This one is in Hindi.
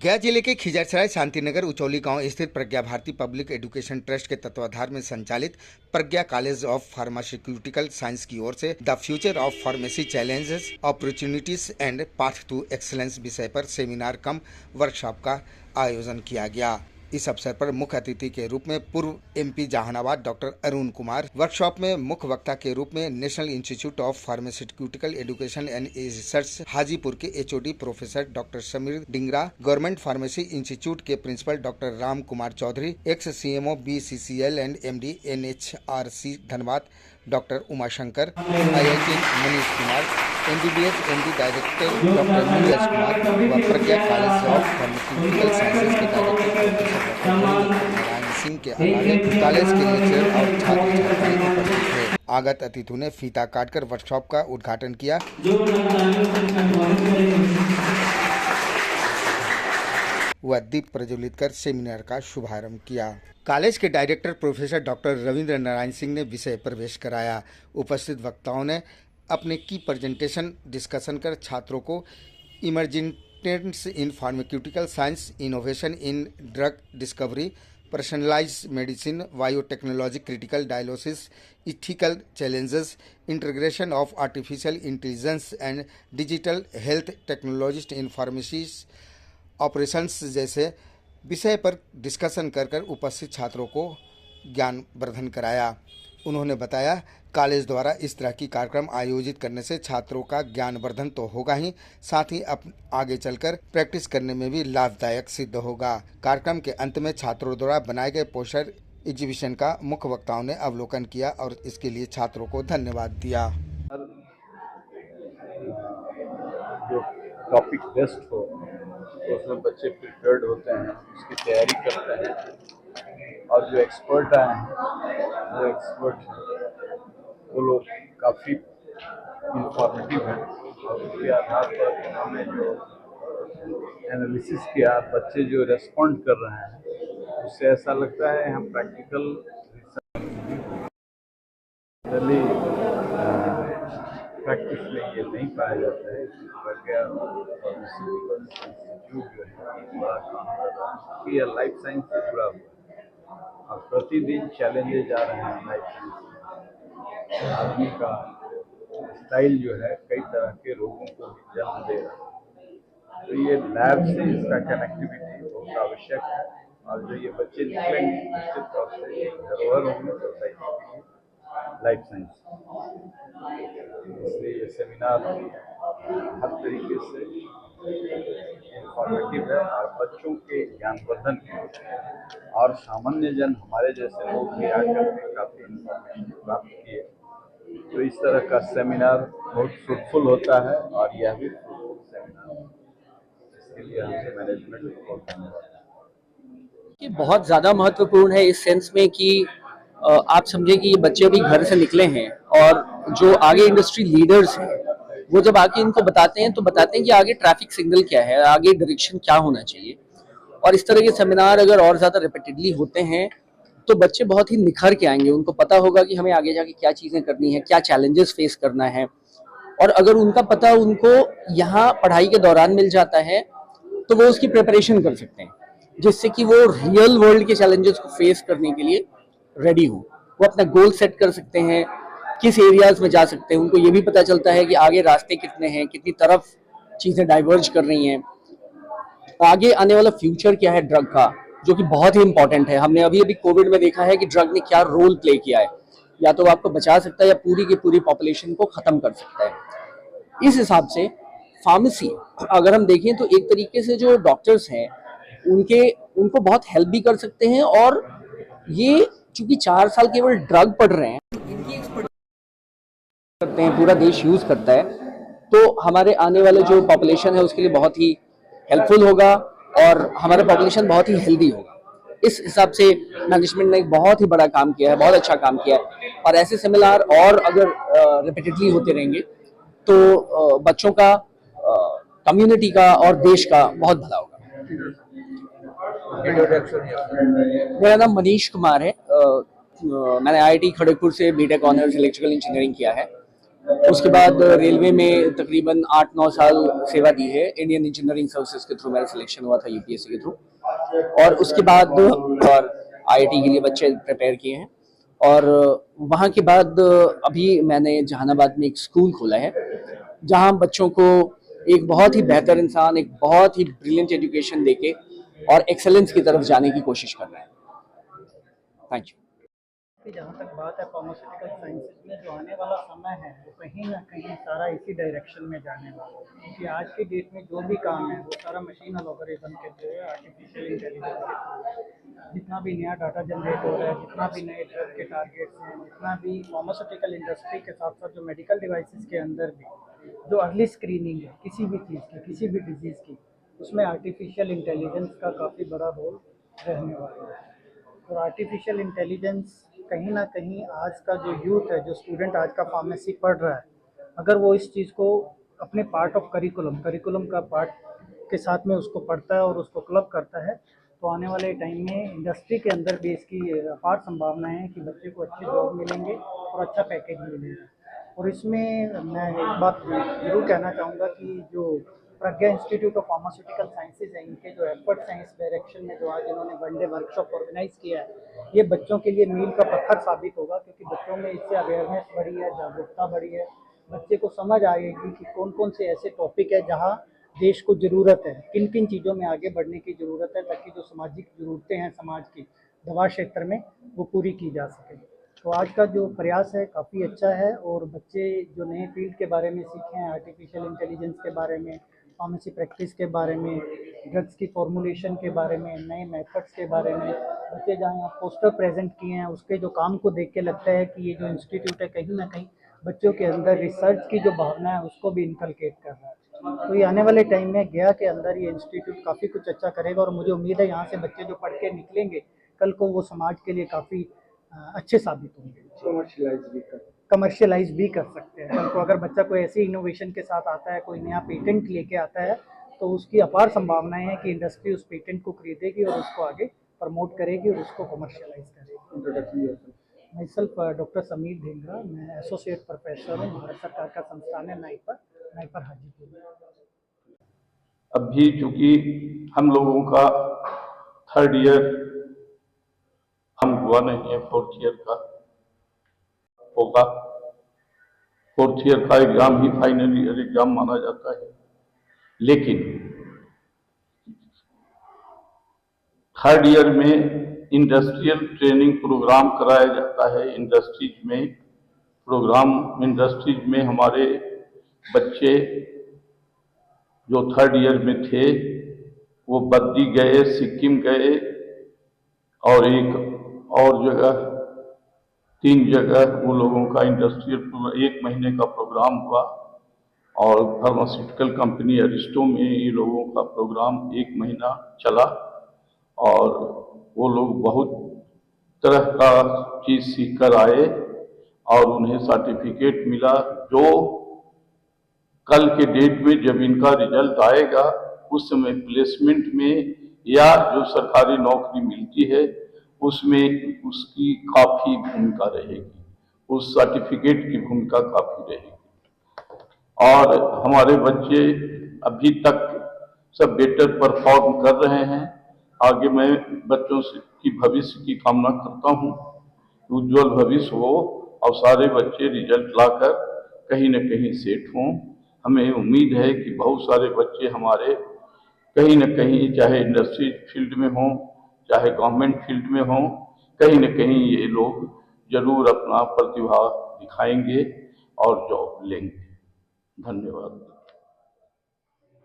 गया जिले के खिजरसराय शांतिनगर उचौली गांव स्थित Pragya Bharati public education trust के तत्वाधान में संचालित Pragya college of pharmaceutical science की ओर से the future of pharmacy challenges opportunities and path to excellence विषय पर सेमिनार कम वर्कशॉप का आयोजन किया गया। इस अवसर पर मुख्य अतिथि के रूप में पूर्व MP Jehanabad doctor Arun Kumar, workshop में मुख्य वक्ता के रूप में national institute of pharmaceutical education and research Hajipur के HOD professor doctor Sameer Dhingra, government pharmacy institute के principal doctor Ram Kumar Chaudhary, ex CMO BCCL and MD NHRC Dhanbad doctor Umashankar, IIT Manish Kumar, MBBS MD director doctor Neeraj Kumar व Pragya college of pharmaceutical sciences के director professor doctor Narayan Singh के अलावा कॉलेज के लेक्चरर और छात्र छात्राएं उपस्थित थे। आगत अतिथियों ने फीता काटकर वर्कशॉप का उद्घाटन किया। व दीप प्रज्वलित कर सेमिनार का शुभारंभ किया। कॉलेज के director professor doctor Ravindra Narayan Singh ने विषय प्रवेश कराया। उपस्थित वक्ताओं ने अपने की प्रेजेंटेशन डिस्कशन कर छात्रों को emerging trends in pharmaceutical science, innovation in drug discovery, personalised medicine, biotechnology, critical dialysis, ethical challenges, integration of artificial intelligence and digital health technologist in pharmacies operations जैसे विषय पर डिस्कशन कर उपस्थित छात्रों को ज्ञानवर्धन कराया। उन्होंने बताया, कॉलेज द्वारा इस तरह की कार्यक्रम आयोजित करने से छात्रों का ज्ञानवर्धन तो होगा ही, साथ ही आगे चलकर प्रैक्टिस करने में भी लाभदायक सिद्ध होगा। कार्यक्रम के अंत में छात्रों द्वारा बनाए गए पोस्टर एग्जीबिशन का मुख्य वक्ताओं ने अवलोकन किया और इसके लिए छात्रों को धन्यवाद दिया। जो टॉपिक बेस्ट हो तो उसमें बच्चे प्रिपेयर्ड होते हैं, उसकी तैयारी करते हैं और जो एक्सपर्ट आए हैं वो एक्सपर्ट वो लोग काफ़ी इंफॉर्मेटिव हैं और उसके आधार पर हमें जो एनालिसिस किया, बच्चे जो रेस्पॉन्ड कर रहे हैं उससे ऐसा लगता है हम प्रैक्टिकल प्रैक्टिस में ये नहीं पाया जाता है। प्रज्ञा फार्मास्यूटिकल इंस्टीट्यूट जो है बड़ा काम कर रहा है, ये लाइफ साइंस से जुड़ा हुआ है और प्रतिदिन चैलेंजेज आ रहे हैं लाइफ साइंस। आदमी का स्टाइल जो है कई तरह के रोगों को जन्म दे रहा है, तो ये लैब से इसका कनेक्टिविटी बहुत आवश्यक है और जो ये बच्चे निकलेंगे निश्चित तौर से धरोहर होंगे सोसाइटी के लिए लाइफ साइंस। इसलिए ये सेमिनार हर तरीके से इंफॉर्मेटिव है और बच्चों के ज्ञानवर्धन के और सामान्य जन हमारे जैसे लोग भी आकर के काफ़ी इंफॉर्मेशन प्राप्त किए, तो इस तरह का सेमिनार बहुत फ्रूटफुल होता है और यह भी फ्रूटफुल सेमिनार है। इसके लिए हमसे मैनेजमेंट को बहुत धन्यवाद। ये बहुत ज़्यादा महत्वपूर्ण है इस सेंस में कि आप समझे कि ये बच्चे अभी घर से निकले हैं और जो आगे इंडस्ट्री लीडर्स हैं वो जब आके इनको बताते हैं तो बताते हैं कि आगे ट्रैफिक सिग्नल क्या है, आगे डायरेक्शन क्या होना चाहिए। और इस तरह के सेमिनार अगर और ज़्यादा रिपीटेडली होते हैं तो बच्चे बहुत ही निखर के आएंगे, उनको पता होगा कि हमें आगे जाके क्या चीज़ें करनी है, क्या चैलेंजेस फेस करना है। और अगर उनका पता उनको यहाँ पढ़ाई के दौरान मिल जाता है तो वो उसकी प्रिपरेशन कर सकते हैं, जिससे कि वो रियल वर्ल्ड के चैलेंजेस को फेस करने के लिए रेडी हो। वो अपना गोल सेट कर सकते हैं, किस एरियाज में जा सकते हैं, उनको ये भी पता चलता है कि आगे रास्ते कितने हैं, कितनी तरफ चीज़ें डाइवर्ज कर रही हैं, आगे आने वाला फ्यूचर क्या है ड्रग का, जो कि बहुत ही इंपॉर्टेंट है। हमने अभी अभी कोविड में देखा है कि ड्रग ने क्या रोल प्ले किया है, या तो आपको बचा सकता है या पूरी की पूरी पॉपुलेशन को ख़त्म कर सकता है। इस हिसाब से फार्मेसी अगर हम देखें तो एक तरीके से जो डॉक्टर्स हैं उनको बहुत हेल्प भी कर सकते हैं। और ये चूंकि 4 साल केवल ड्रग पढ़ रहे हैं, इनकी एक्सपर्ट करते हैं, पूरा देश यूज करता है, तो हमारे आने वाले जो पॉपुलेशन है उसके लिए बहुत ही हेल्पफुल होगा और हमारा पॉपुलेशन बहुत ही हेल्दी होगा। इस हिसाब से मैनेजमेंट ने एक बहुत ही बड़ा काम किया है, बहुत अच्छा काम किया है। और ऐसे सेमिनार और अगर रिपीटेडली होते रहेंगे तो बच्चों का, कम्युनिटी का और देश का बहुत भला होगा। मेरा नाम मनीष कुमार है। मैंने आईआईटी खड़गपुर से बीटेक ऑनर्स इलेक्ट्रिकल इंजीनियरिंग किया है उसके बाद रेलवे में तकरीबन 8-9 साल सेवा दी है, इंडियन इंजीनियरिंग सर्विसेज के थ्रू मेरा सिलेक्शन हुआ था यूपीएससी के थ्रू। और उसके बाद और आईआईटी के लिए बच्चे प्रिपेयर किए हैं। और वहाँ के बाद अभी मैंने जहानाबाद में एक स्कूल खोला है, जहाँ बच्चों को एक बहुत ही बेहतर इंसान, एक बहुत ही ब्रिलियंट एजुकेशन देके और एक्सेलेंस की तरफ जाने की कोशिश कर रहे हैं। Thank you. कि जहाँ तक बात है फार्मास्यूटिकल साइंसेज में, जो आने वाला समय है वो कहीं ना कहीं सारा इसी डायरेक्शन में जाने वाला है, क्योंकि आज की डेट में जो भी काम है वो सारा मशीन एल्गोरिथम के थ्रू है, आर्टिफिशियल इंटेलिजेंस के थ्रू। जितना भी नया डाटा जनरेट हो रहा है, जितना भी नए ड्रग के टारगेट्स हैं, जितना भी फार्मास्यूटिकल इंडस्ट्री के साथ साथ जो मेडिकल डिवाइसेस के अंदर भी जो अर्ली स्क्रीनिंग है किसी भी चीज़ की, किसी भी डिजीज़ की, उसमें आर्टिफिशियल इंटेलिजेंस का काफ़ी बड़ा रोल रहने वाला है। और आर्टिफिशियल इंटेलिजेंस कहीं ना कहीं आज का जो यूथ है, जो स्टूडेंट आज का फार्मेसी पढ़ रहा है, अगर वो इस चीज़ को अपने पार्ट ऑफ करिकुलम का पार्ट के साथ में उसको पढ़ता है और उसको क्लब करता है, तो आने वाले टाइम में इंडस्ट्री के अंदर भी इसकी अपार संभावनाएं हैं कि बच्चे को अच्छे जॉब मिलेंगे और अच्छा पैकेज मिलेगा। और इसमें मैं एक बात जरूर कहना चाहूँगा कि जो प्रज्ञा इंस्टीट्यूट ऑफ फार्मास्यूटिकल साइंसेज है, इनके जो एफर्ट्स हैं इस डायरेक्शन में, जो आज इन्होंने वन डे वर्कशॉप ऑर्गेनाइज किया है, ये बच्चों के लिए मील का पत्थर साबित होगा, क्योंकि बच्चों में इससे अवेयरनेस बढ़ी है, जागरूकता बढ़ी है। बच्चे को समझ आएगी कि कौन कौन से ऐसे टॉपिक है जहाँ देश को ज़रूरत है, किन किन चीज़ों में आगे बढ़ने की ज़रूरत है, ताकि जो सामाजिक ज़रूरतें हैं समाज की दवा क्षेत्र में वो पूरी की जा सके। तो आज का जो प्रयास है काफ़ी अच्छा है, और बच्चे जो नए फील्ड के बारे में सीखे हैं, आर्टिफिशियल इंटेलिजेंस के बारे में, फार्मेसी प्रैक्टिस के बारे में, ड्रग्स की फॉर्मुलेशन के बारे में, नए मेथड्स के बारे में, बच्चे जहाँ यहाँ पोस्टर प्रेजेंट किए हैं उसके जो काम को देख के लगता है कि ये जो इंस्टीट्यूट है कहीं ना कहीं बच्चों के अंदर रिसर्च की जो भावना है उसको भी इनकलकेट कर रहा है। तो ये आने वाले टाइम में गया के अंदर ये इंस्टीट्यूट काफ़ी कुछ अच्छा करेगा, और मुझे उम्मीद है यहाँ से बच्चे जो पढ़ के निकलेंगे कल को वो समाज के लिए काफ़ी अच्छे साबित होंगे। कमर्शियलाइज भी कर सकते हैं कल को, अगर बच्चा कोई ऐसी इनोवेशन के साथ आता है, कोई नया पेटेंट लेके आता है, तो उसकी अपार संभावनाएं हैं कि इंडस्ट्री उस पेटेंट को खरीदेगी और उसको आगे प्रमोट करेगी और उसको कमर्शियलाइज करेगी। मैं सेल्फ डॉक्टर समीर ढेंगरा, मैं एसोसिएट प्रोफेसर हूँ, भारत सरकार का संस्थान है नाइपर हाजीपुर। अभी चूंकि हम लोगों का 3rd ईयर हम हुआ नहीं है, 4th ईयर का होगा। 4th ईयर का एग्जाम ही फाइनल ईयर एग्जाम माना जाता है, लेकिन 3rd ईयर में इंडस्ट्रियल ट्रेनिंग प्रोग्राम कराया जाता है। इंडस्ट्रीज में प्रोग्राम, इंडस्ट्रीज में हमारे बच्चे जो 3rd ईयर में थे वो बद्दी गए, सिक्किम गए, और एक और जगह, 3 जगह वो लोगों का इंडस्ट्रियल 1 महीने का प्रोग्राम हुआ। और फार्मास्यूटिकल कंपनी अरिस्टो में ये लोगों का प्रोग्राम 1 महीना चला, और वो लोग बहुत तरह का चीज़ सीख कर आए और उन्हें सर्टिफिकेट मिला, जो कल के डेट में जब इनका रिजल्ट आएगा उस समय प्लेसमेंट में या जो सरकारी नौकरी मिलती है उसमें उसकी काफ़ी भूमिका रहेगी, उस सर्टिफिकेट की भूमिका काफ़ी रहेगी। और हमारे बच्चे अभी तक सब बेटर परफॉर्म कर रहे हैं। आगे मैं बच्चों से की भविष्य की कामना करता हूँ, उज्जवल भविष्य हो और सारे बच्चे रिजल्ट लाकर कहीं न कहीं सेट हों। हमें उम्मीद है कि बहुत सारे बच्चे हमारे कहीं न कहीं, चाहे इंडस्ट्री फील्ड में हों, चाहे गवर्नमेंट फील्ड में हों, कहीं न कहीं ये लोग जरूर अपना प्रतिभा दिखाएंगे और जॉब लेंगे। धन्यवाद।